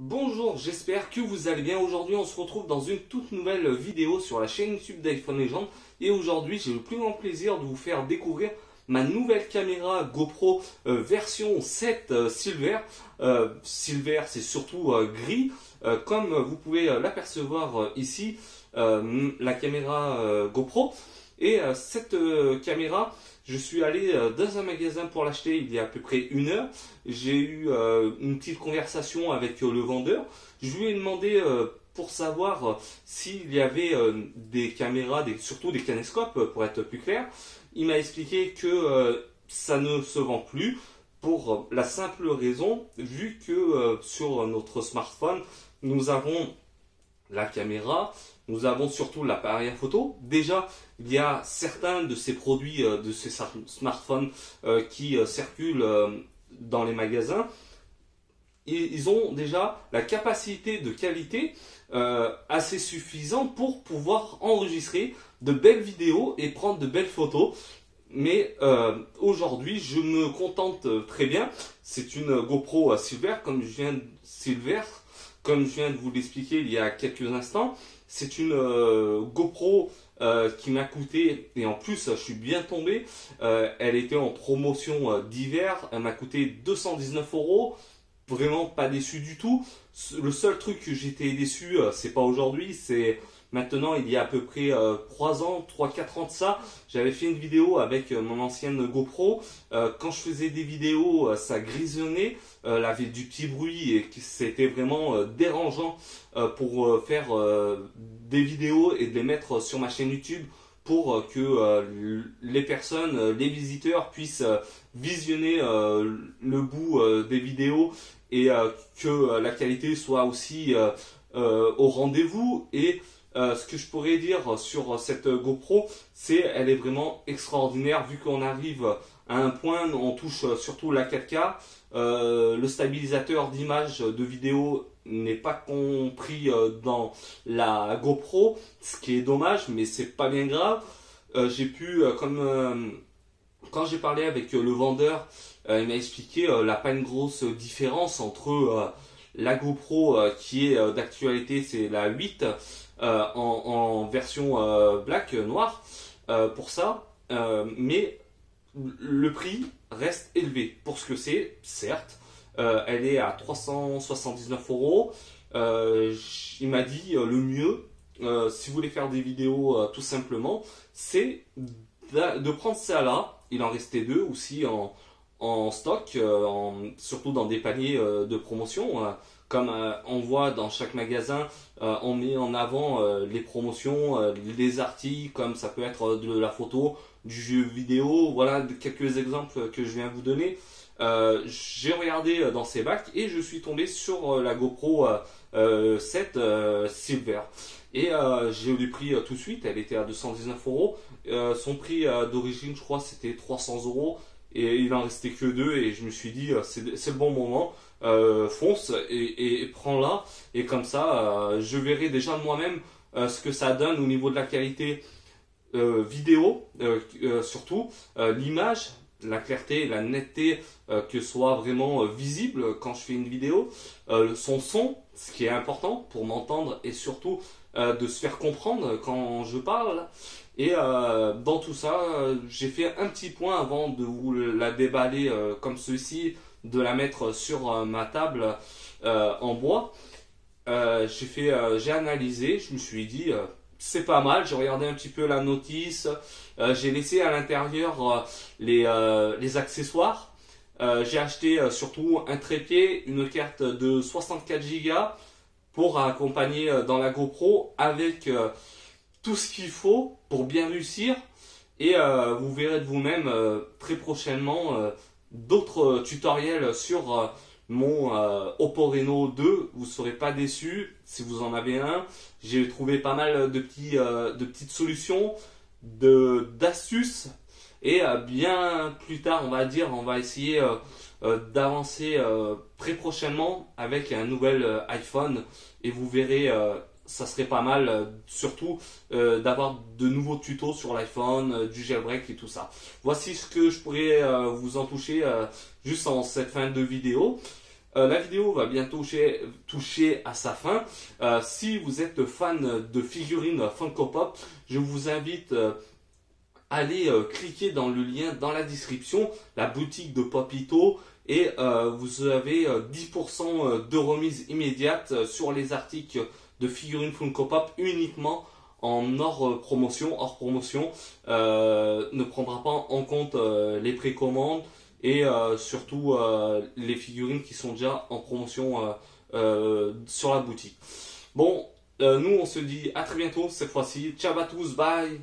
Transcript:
Bonjour, j'espère que vous allez bien. Aujourd'hui, on se retrouve dans une toute nouvelle vidéo sur la chaîne YouTube d'iPhone Legend. Et aujourd'hui, j'ai le plus grand plaisir de vous faire découvrir ma nouvelle caméra GoPro version 7 Silver. Silver, c'est surtout gris. Comme vous pouvez l'apercevoir ici, la caméra GoPro. Et cette caméra, je suis allé dans un magasin pour l'acheter il y a à peu près une heure. J'ai eu une petite conversation avec le vendeur. Je lui ai demandé pour savoir s'il y avait des caméras, surtout des caméscopes pour être plus clair. Il m'a expliqué que ça ne se vend plus pour la simple raison, vu que sur notre smartphone, nous avons la caméra, nous avons surtout l'appareil photo. Déjà, il y a certains de ces produits, de ces smartphones qui circulent dans les magasins. Ils ont déjà la capacité de qualité assez suffisante pour pouvoir enregistrer de belles vidéos et prendre de belles photos. Mais aujourd'hui, je me contente très bien. C'est une GoPro Silver, comme je viens de vous l'expliquer il y a quelques instants. C'est une GoPro qui m'a coûté, et en plus je suis bien tombé, elle était en promotion d'hiver, elle m'a coûté 219 €. Vraiment pas déçu du tout. Le seul truc que j'étais déçu, c'est pas aujourd'hui, c'est maintenant il y a à peu près 3 ans, 3-4 ans de ça. J'avais fait une vidéo avec mon ancienne GoPro. Quand je faisais des vidéos, ça grisonnait, elle avait du petit bruit et c'était vraiment dérangeant pour faire des vidéos et de les mettre sur ma chaîne YouTube pour que les personnes, les visiteurs puissent visionner le bout des vidéos et que la qualité soit aussi au rendez-vous. Et ce que je pourrais dire sur cette GoPro, c'est elle est vraiment extraordinaire vu qu'on arrive à un point où on touche surtout la 4K. Le stabilisateur d'image de vidéo n'est pas compris dans la GoPro, ce qui est dommage, mais c'est pas bien grave. J'ai pu, quand j'ai parlé avec le vendeur, il m'a expliqué la pas une grosse différence entre la GoPro qui est d'actualité, c'est la 8 en version black, noir, pour ça, mais le prix reste élevé pour ce que c'est, certes. Elle est à 379 €. Il m'a dit le mieux, si vous voulez faire des vidéos tout simplement, c'est de prendre ça là. Il en restait deux aussi en stock, surtout dans des paniers de promotion. Comme on voit dans chaque magasin, on met en avant les promotions, les articles, comme ça peut être de la photo, du jeu vidéo. Voilà quelques exemples que je viens de vous donner. J'ai regardé dans ces bacs et je suis tombé sur la GoPro 7 Silver. Et j'ai eu le prix tout de suite, elle était à 219 €. Son prix d'origine, je crois, c'était 300 € et il en restait que deux. Et je me suis dit, c'est le bon moment, fonce et prends-la. Et comme ça, je verrai déjà de moi-même ce que ça donne au niveau de la qualité vidéo, surtout l'image, la clarté, la netteté, que soit vraiment visible quand je fais une vidéo, son son, ce qui est important pour m'entendre et surtout de se faire comprendre quand je parle. Et dans tout ça, j'ai fait un petit point avant de vous la déballer comme ceci, de la mettre sur ma table en bois. J'ai analysé, je me suis dit c'est pas mal. J'ai regardé un petit peu la notice, j'ai laissé à l'intérieur les accessoires. J'ai acheté surtout un trépied, une carte de 64 Go pour accompagner dans la GoPro avec tout ce qu'il faut pour bien réussir. Et vous verrez de vous-même très prochainement d'autres tutoriels sur mon Oppo Reno 2. Vous ne serez pas déçus si vous en avez un. J'ai trouvé pas mal de petites solutions, d'astuces. Et bien plus tard, on va dire, on va essayer d'avancer très prochainement avec un nouvel iPhone. Et vous verrez, ça serait pas mal, surtout d'avoir de nouveaux tutos sur l'iPhone, du jailbreak et tout ça. Voici ce que je pourrais vous en toucher juste en cette fin de vidéo. La vidéo va bientôt toucher à sa fin. Si vous êtes fan de figurines Funko Pop, je vous invite à aller cliquer dans le lien dans la description, la boutique de Popito, et vous avez 10% de remise immédiate sur les articles de figurines Funko Pop uniquement en hors promotion, ne prendra pas en compte les précommandes et surtout les figurines qui sont déjà en promotion sur la boutique. Bon, nous on se dit à très bientôt cette fois-ci. Ciao à tous, bye!